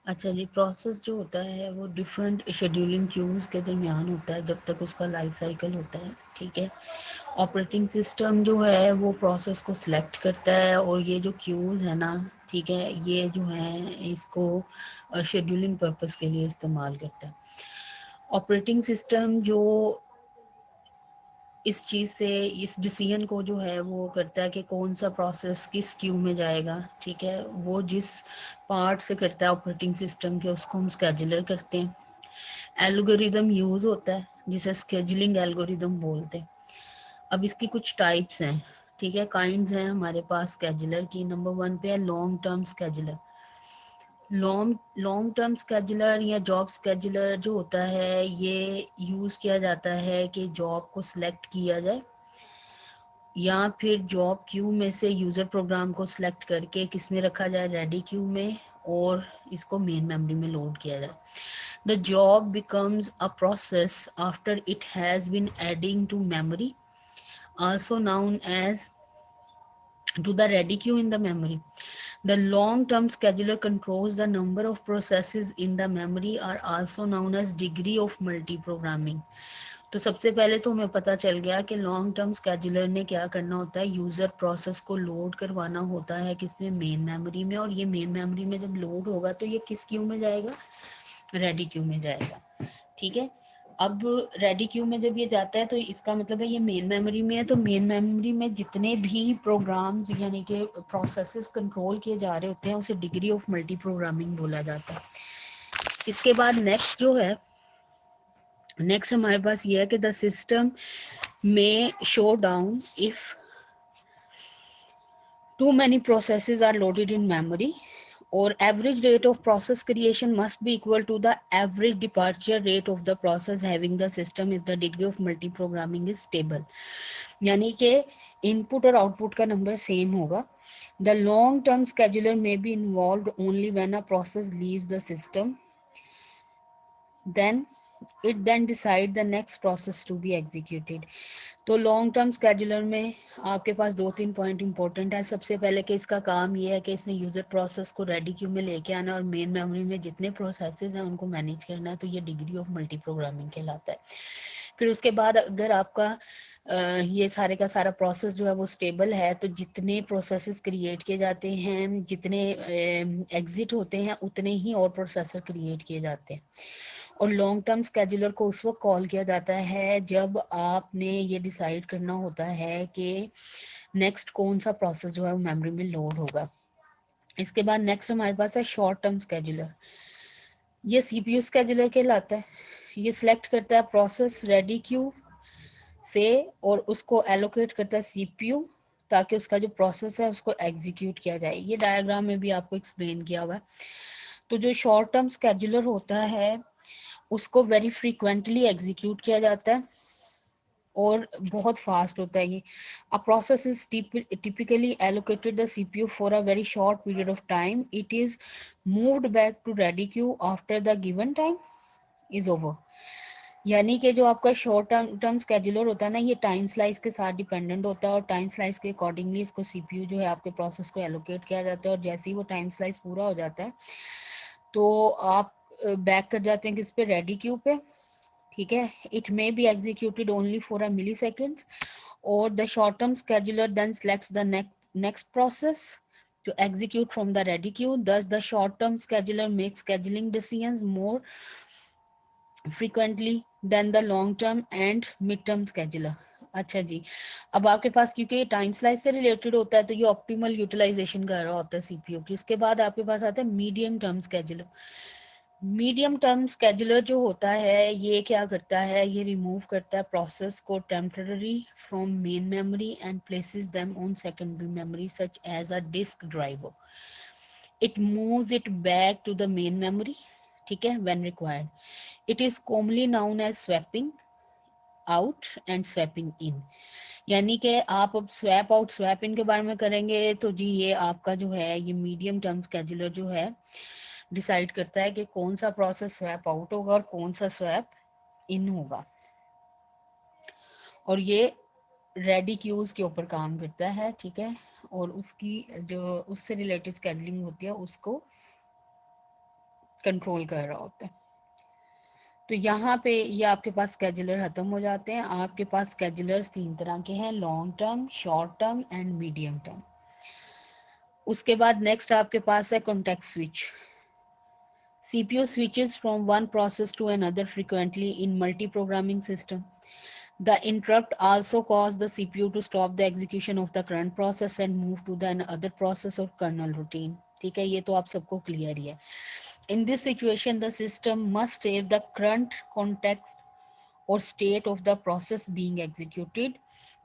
अच्छा जी, प्रोसेस जो होता है वो डिफरेंट शेड्यूलिंग क्यूज़ के दरमियान होता है जब तक उसका लाइफ साइकिल होता है, ठीक है। ऑपरेटिंग सिस्टम जो है वो प्रोसेस को सिलेक्ट करता है और ये जो क्यूज़ है ना, ठीक है, ये जो है इसको शेड्यूलिंग पर्पस के लिए इस्तेमाल करता है। ऑपरेटिंग सिस्टम जो इस चीज़ से इस डिसीजन को जो है वो करता है कि कौन सा प्रोसेस किस क्यू में जाएगा, ठीक है, वो जिस पार्ट से करता है ऑपरेटिंग सिस्टम के उसको हम स्केजुलर कहते हैं। एल्गोरिदम यूज़ होता है जिसे स्केजुलिंग एल्गोरिदम बोलते हैं। अब इसकी कुछ टाइप्स हैं, ठीक है, काइंड्स हैं हमारे पास स्केजुलर की। नंबर 1 पे है long term scheduler. Long term scheduler या जॉब स्केजुलर जो होता है ये यूज़ किया जाता है कि जॉब को सिलेक्ट किया जाए या फिर जॉब क्यू में से यूज़र प्रोग्राम को सिलेक्ट करके किस में रखा जाए, रेडी क्यू में, और इसको मेन मेमोरी में लोड किया जाए। The job becomes a process after it has been adding to memory, also known as to the ready queue in the memory. The long-term scheduler controls the number of processes in the memory are also known as degree of multi-programming. तो सबसे पहले तो हमें पता चल गया कि long term scheduler ने क्या करना होता है, यूज़र प्रोसेस को लोड करवाना होता है किसमें, मेन मेमोरी में, और ये मेन मेमोरी में जब लोड होगा तो ये किस क्यू में जाएगा, रेडी क्यू में जाएगा, ठीक है। अब रेडी क्यू में जब ये जाता है तो इसका मतलब है ये मेन मेमोरी में है, तो मेन मेमोरी में जितने भी प्रोग्राम्स यानी कि प्रोसेसेस कंट्रोल किए जा रहे होते हैं उसे डिग्री ऑफ मल्टी प्रोग्रामिंग बोला जाता है। इसके बाद नेक्स्ट जो है, नेक्स्ट हमारे पास ये है कि द सिस्टम में show down if too many processes are loaded in memory, or average rate of process creation must be equal to the average departure rate of the process having the system if the degree of multi-programming is stable. यानी कि input और output का number same होगा। The long term scheduler may be involved only when a process leaves the system, then then decide the next process to be executed. तो long term scheduler में आपके पास दो तीन पॉइंट इंपॉर्टेंट है। सबसे पहले कि इसका काम ये है कि इसने यूज़र प्रोसेस को रेडी क्यू में लेके आना और मेन मेमोरी में जितने प्रोसेसेस हैं उनको मैनेज करना है, तो ये डिग्री ऑफ मल्टी प्रोग्रामिंग कहलाता है। फिर उसके बाद अगर आपका ये सारे का सारा प्रोसेस जो है वो स्टेबल है तो जितने प्रोसेसेस क्रिएट किए जाते हैं, जितने एग्जिट होते हैं, उतने ही और प्रोसेसर क्रिएट किए जाते हैं। और लॉन्ग टर्म स्केजुलर को उस वक्त कॉल किया जाता है जब आपने ये डिसाइड करना होता है कि नेक्स्ट कौन सा प्रोसेस जो है वो मेमोरी में लोड होगा। इसके बाद नेक्स्ट हमारे पास है शॉर्ट टर्म स्केजुलर। ये सीपीयू स्केजुलर कहलाता है। ये सिलेक्ट करता है प्रोसेस रेडी क्यू से और उसको एलोकेट करता है सीपीयू ताकि उसका जो प्रोसेस है उसको एग्जीक्यूट किया जाए। ये डायग्राम में भी आपको एक्सप्लेन किया हुआ है। तो जो शॉर्ट टर्म स्केजुलर होता है उसको वेरी फ्रीक्वेंटली एग्जीक्यूट किया जाता है और बहुत फास्ट होता है ये। A process is typically allocated the CPU for a very short period of time. It is moved back to ready queue after the given time is over. यानी कि जो आपका शॉर्ट टर्म स्केजुलर होता है ना, ये टाइम स्लाइस के साथ डिपेंडेंट होता है और टाइम स्लाइस के अकॉर्डिंगली इसको सीपीयू जो है आपके प्रोसेस को एलोकेट किया जाता है और जैसे ही वो टाइम स्लाइस पूरा हो जाता है तो आप बैक कर जाते हैं किस पे, रेडी क्यू पे, ठीक है। It may be executed only for a milliseconds और the short term scheduler then selects the next process to execute from the ready queue. Thus, the short-term scheduler makes scheduling decisions more frequently than the long-term and mid-term scheduler. अच्छा जी, अब आपके पास क्योंकि ये time slice से related होता है तो ये ऑप्टिमल यूटिलाइजेशन कर रहा होता है सीपीयू की। उसके बाद आपके पास आता है medium term scheduler. Medium term scheduler जो होता है ये क्या करता है, ये रिमूव करता है प्रोसेस को temporary from main memory and places them on secondary memory such as a disk drive. It moves it back to the main memory, ठीक है, when required. It is commonly known as swapping out and swapping in. यानी कि आप अब swap out swap in के बारे में करेंगे तो जी ये आपका जो है ये मीडियम टर्म स्केजुलर जो है डिसाइड करता है कि कौन सा प्रोसेस स्वैप आउट होगा और कौन सा स्वैप इन होगा। और ये रेडी क्यूज के ऊपर काम करता है, ठीक है, और उसकी जो उससे रिलेटेड स्केजुलिंग होती है उसको कंट्रोल कर रहा होता है। तो यहाँ पे ये आपके पास स्केजुलर खत्म हो जाते हैं। आपके पास स्केजुलर्स 3 तरह के हैं, long term, short term and medium term. उसके बाद नेक्स्ट आपके पास है context switch. CPU switches from one process to another frequently in multi-programming system. The interrupt also cause the CPU to stop the execution of the current process and move to the another process or kernel routine. ठीक है, ये तो आप सबको clear ही है। In this situation, the system must save the current context or state of the process being executed.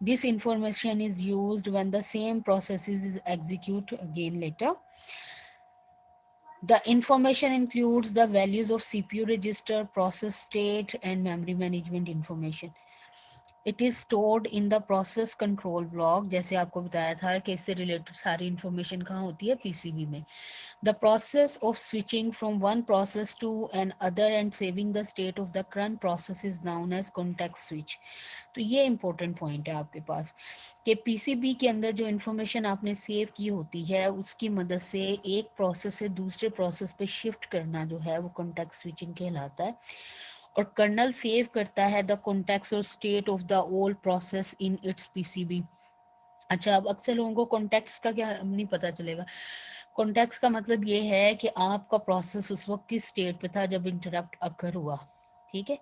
This information is used when the same process is executed again later. The information includes the values of CPU register, process state, and memory management information. It is stored in the process control block. जैसे आपको बताया था कि इससे related सारी information कहाँ होती है, पीसीबी में. The process of switching from one process to another and saving the state of the current process is known as context switch. तो ये इंपॉर्टेंट पॉइंट है आपके पास कि पीसीबी के अंदर जो इन्फॉर्मेशन आपने सेव की होती है उसकी मदद से एक प्रोसेस से दूसरे प्रोसेस पे शिफ्ट करना जो है वो कॉन्टेक्स्ट स्विचिंग कहलाता है. और कर्नल सेव करता है द कॉन्टेक्स्ट और state of the old process in its PCB. अच्छा, अब अक्सर लोगों को कॉन्टेक्स्ट का क्या नहीं पता चलेगा. कॉन्टेक्स्ट का मतलब ये है कि आपका प्रोसेस उस वक्त किस स्टेट पे था जब इंटरप्ट अकर हुआ. ठीक है,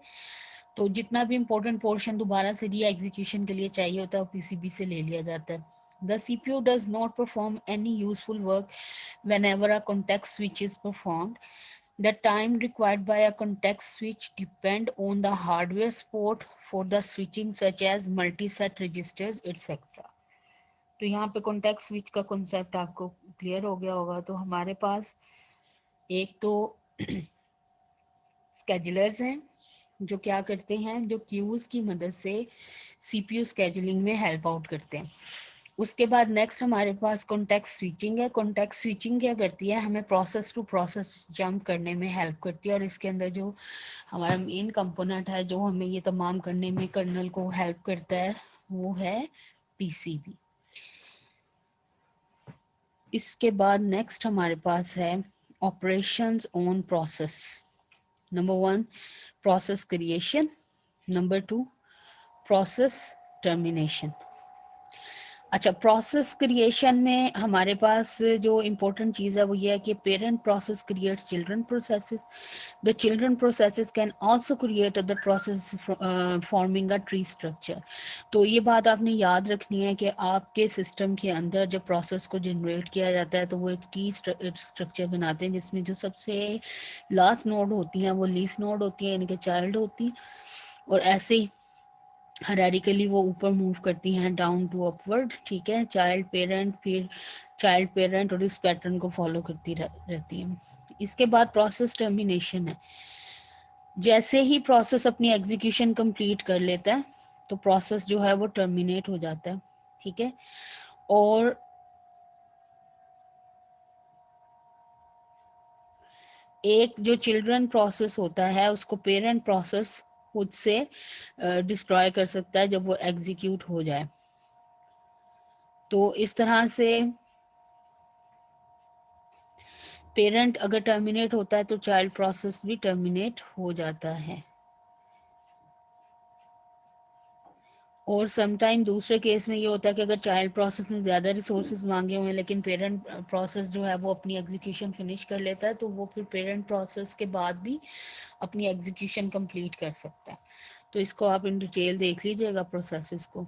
तो जितना भी इम्पोर्टेंट पोर्शन दोबारा से री एग्जीक्यूशन के लिए चाहिए होता है वो पीसीबी से ले लिया जाता है. The CPU does not perform any useful work whenever a context switch is performed. The time required by a context switch depend on the hardware support for the switching such as multi-set registers etc. तो यहाँ पे context switch का concept आपको clear हो गया होगा. तो हमारे पास एक तो स्केजुलर्स हैं जो क्या करते हैं, जो क्यूज की मदद से सीपीयू स्केजुलिंग में हेल्प आउट करते हैं. उसके बाद नेक्स्ट हमारे पास कॉन्टेक्स्ट स्विचिंग है. कॉन्टेक्स्ट स्विचिंग क्या करती है, हमें प्रोसेस टू प्रोसेस जंप करने में हेल्प करती है. और इसके अंदर जो हमारा मेन कंपोनेंट है जो हमें ये तमाम करने में कर्नल को हेल्प करता है वो है पीसीबी. इसके बाद नेक्स्ट हमारे पास है operations on process. Number 1 process creation, number 2 process termination. अच्छा, प्रोसेस क्रिएशन में हमारे पास जो इम्पोर्टेंट चीज़ है वो ये है कि parent process creates children processes. The children processes can also create other process forming a tree structure. तो ये बात आपने याद रखनी है कि आपके सिस्टम के अंदर जब प्रोसेस को जनरेट किया जाता है तो वो एक ट्री स्ट्रक्चर बनाते हैं जिसमें जो सबसे लास्ट नोड होती हैं वो लीफ नोड होती है, यानी कि चाइल्ड होती है. और ऐसे ही हायरार्किकली वो ऊपर मूव करती हैं डाउन टू अपवर्ड. ठीक है, चाइल्ड पेरेंट, फिर चाइल्ड पेरेंट, और इस पैटर्न को फॉलो करती रहती हैं. इसके बाद प्रोसेस टर्मिनेशन है. जैसे ही प्रोसेस अपनी एग्जीक्यूशन कंप्लीट कर लेता है तो प्रोसेस जो है वो टर्मिनेट हो जाता है. ठीक है, और एक जो चिल्ड्रन प्रोसेस होता है उसको पेरेंट प्रोसेस खुद से डिस्ट्रॉय कर सकता है जब वो एग्जीक्यूट हो जाए. तो इस तरह से पेरेंट अगर टर्मिनेट होता है तो चाइल्ड प्रोसेस भी टर्मिनेट हो जाता है. और समटाइम दूसरे केस में ये होता है कि अगर चाइल्ड प्रोसेस ने ज़्यादा रिसोर्सेज मांगे हुए हैं लेकिन पेरेंट प्रोसेस जो है वो अपनी एग्जीक्यूशन फिनिश कर लेता है तो वो फिर पेरेंट प्रोसेस के बाद भी अपनी एग्जीक्यूशन कंप्लीट कर सकता है. तो इसको आप इन डिटेल देख लीजिएगा प्रोसेसेस को.